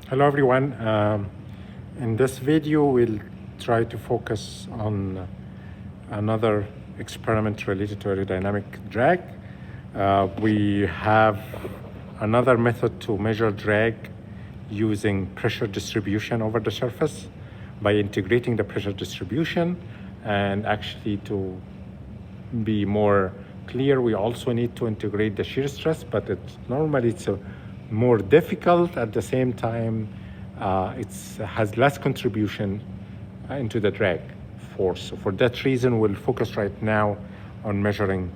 Hello everyone. In this video we'll try to focus on another experiment related to aerodynamic drag. We have another method to measure drag using pressure distribution over the surface by integrating the pressure distribution, and actually to be more clear, we also need to integrate the shear stress, but it's a more difficult. At the same time, it has less contribution into the drag force. So for that reason, we'll focus right now on measuring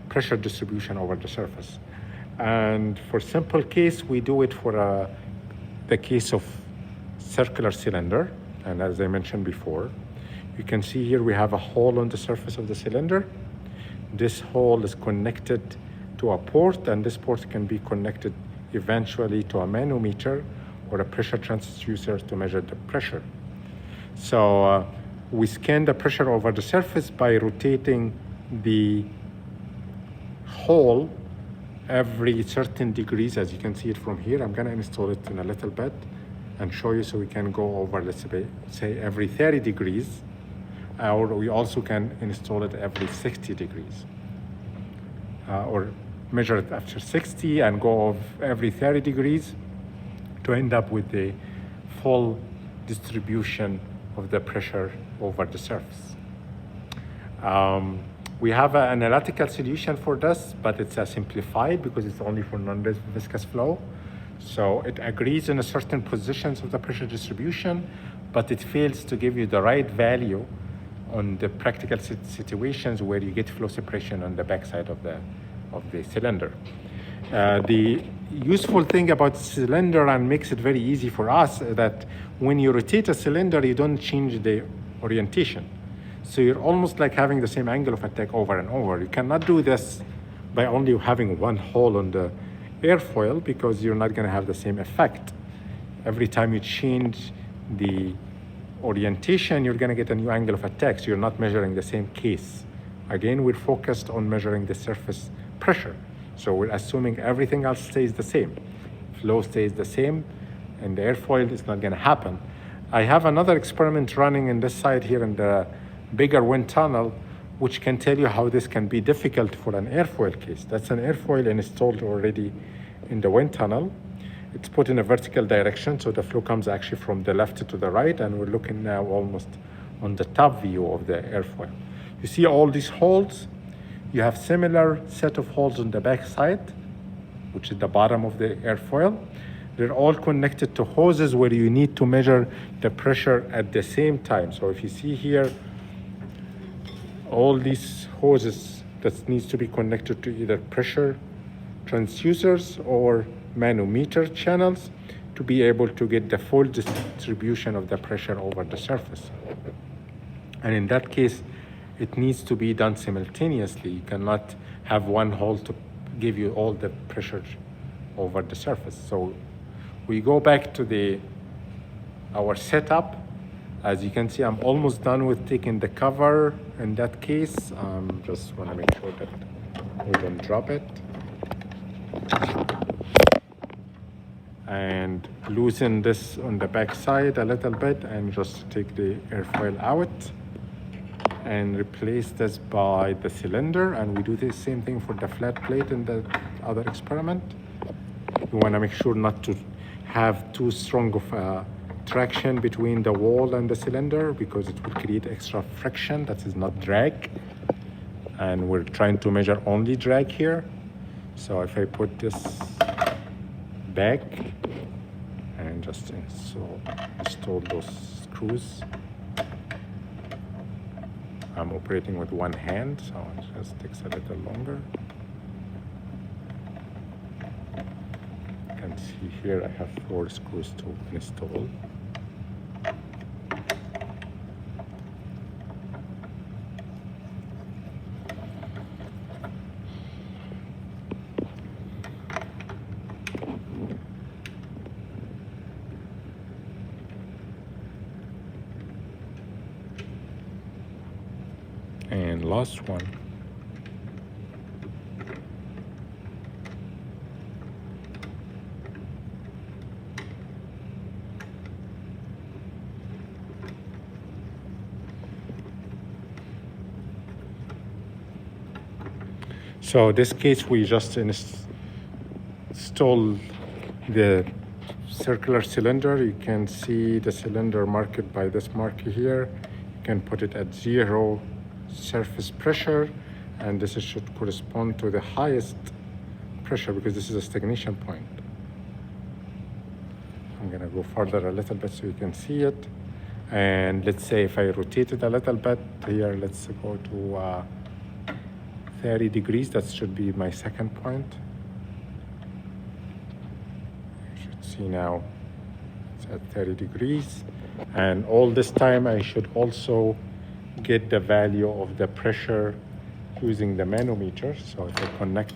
pressure distribution over the surface. And for simple case, we do it for the case of circular cylinder. And as I mentioned before, you can see here we have a hole on the surface of the cylinder. This hole is connected to a port, and this port can be connected eventually to a manometer or a pressure transducer to measure the pressure. So we scan the pressure over the surface by rotating the hole every certain degrees. As you can see it from here, I'm going to install it in a little bit and show you, so we can go over, let's say every 30 degrees, or we also can install it every 60 degrees, or measure it after 60 and go of every 30 degrees to end up with the full distribution of the pressure over the surface. We have an analytical solution for this, but it's simplified because it's only for non-viscous flow. So it agrees in a certain positions of the pressure distribution, but it fails to give you the right value on the practical situations where you get flow separation on the backside of the cylinder. The useful thing about cylinder, and makes it very easy for us, that when you rotate a cylinder, you don't change the orientation. So you're almost like having the same angle of attack over and over. You cannot do this by only having one hole on the airfoil, because you're not going to have the same effect. Every time you change the orientation, you're going to get a new angle of attack, so you're not measuring the same case. Again, we're focused on measuring the surface pressure, so we're assuming everything else stays the same. Flow stays the same, and the airfoil is not going to happen. I have another experiment running in this side here in the bigger wind tunnel, which can tell you how this can be difficult for an airfoil case. That's an airfoil installed already in the wind tunnel. It's put in a vertical direction, so the flow comes actually from the left to the right, and we're looking now almost on the top view of the airfoil. You see all these holes? You have similar set of holes on the back side, which is the bottom of the airfoil. They're all connected to hoses where you need to measure the pressure at the same time. So if you see here, all these hoses that needs to be connected to either pressure transducers or manometer channels to be able to get the full distribution of the pressure over the surface. And in that case, it needs to be done simultaneously. You cannot have one hole to give you all the pressure over the surface. So we go back to our setup. As you can see, I'm almost done with taking the cover in that case. Just want to make sure that we don't drop it. And loosen this on the back side a little bit, and just take the airfoil out and replace this by the cylinder. And we do the same thing for the flat plate in the other experiment. You want to make sure not to have too strong of traction between the wall and the cylinder, because it will create extra friction. That is not drag, and we're trying to measure only drag here. So if I put this back and just install those screws, I'm operating with one hand, so it just takes a little longer. You can see here I have 4 screws to install. And last one. So this case, we just install the circular cylinder. You can see the cylinder marked by this marker here. You can put it at 0 surface pressure, and this should correspond to the highest pressure because this is a stagnation point. I'm gonna go further a little bit so you can see it. And let's say if I rotate it a little bit here, let's go to 30 degrees. That should be my second point. You should see now it's at 30 degrees. And all this time I should also get the value of the pressure using the manometer. So if I connect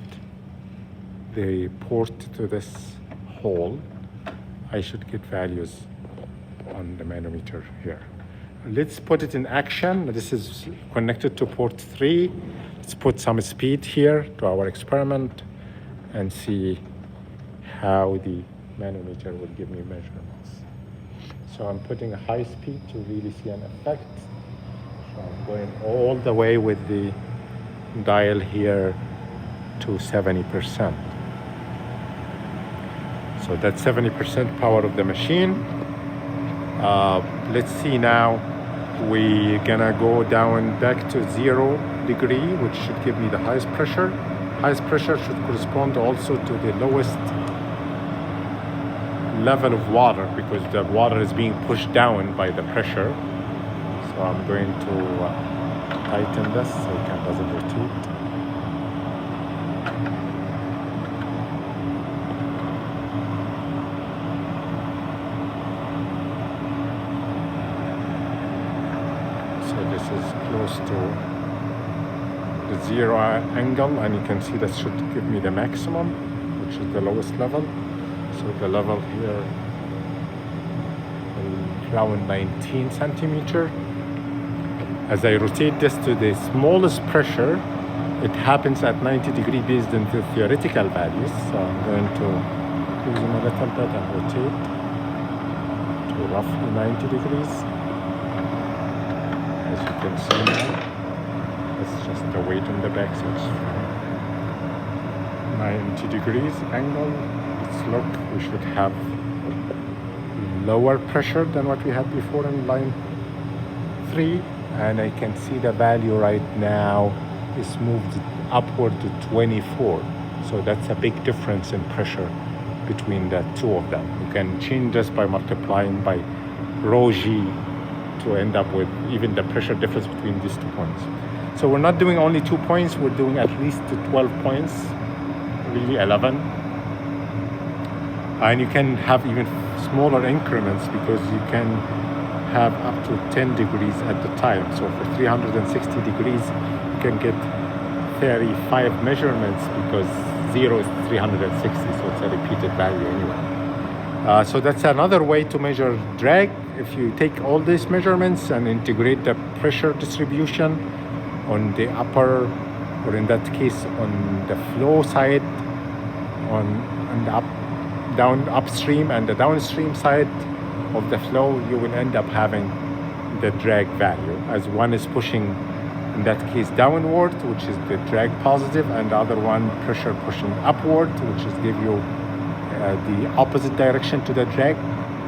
the port to this hole, I should get values on the manometer here. Let's put it in action. This is connected to port 3. Let's put some speed here to our experiment and see how the manometer will give me measurements. So I'm putting a high speed to really see an effect. So I'm going all the way with the dial here to 70%. So that's 70% power of the machine. Let's see now, we're gonna go down back to 0 degree, which should give me the highest pressure. Highest pressure should correspond also to the lowest level of water because the water is being pushed down by the pressure. So I'm going to tighten this so it doesn't rotate. This is close to the 0 angle, and you can see that should give me the maximum, which is the lowest level. So the level here is around 19 centimeter. As I rotate this to the smallest pressure, it happens at 90 degrees based on the theoretical values. So I'm going to use them a little bit and rotate to roughly 90 degrees. As you can see now, it's just the weight on the back, so it's 90 degrees angle. Let's look, we should have lower pressure than what we had before in line 3. And I can see the value right now is moved upward to 24. So that's a big difference in pressure between the two of them. You can change this by multiplying by rho g to end up with even the pressure difference between these 2 points. So we're not doing only 2 points, we're doing at least 12 points, really 11. And you can have even smaller increments because you can have up to 10 degrees at the time. So for 360 degrees, you can get 35 measurements because 0 is 360, so it's a repeated value anyway. So that's another way to measure drag. If you take all these measurements and integrate the pressure distribution on the upper, or in that case on the flow side, on the upstream and the downstream side of the flow, you will end up having the drag value, as one is pushing, in that case, downward, which is the drag positive, and the other one pressure pushing upward, which is give you the opposite direction to the drag.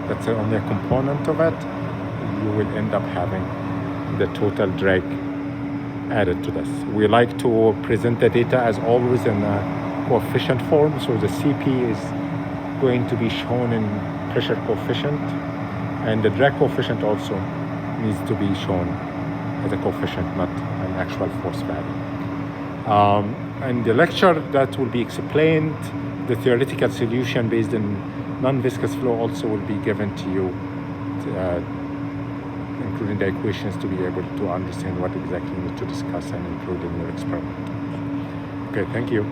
That's only a component of it. You will end up having the total drag added to this. We like to present the data as always in a coefficient form, so the CP is going to be shown in pressure coefficient, and the drag coefficient also needs to be shown as a coefficient, not an actual force value. And the lecture that will be explained, the theoretical solution based on non-viscous flow also will be given to you, including the equations, to be able to understand what exactly you need to discuss and include in your experiment. Okay, thank you.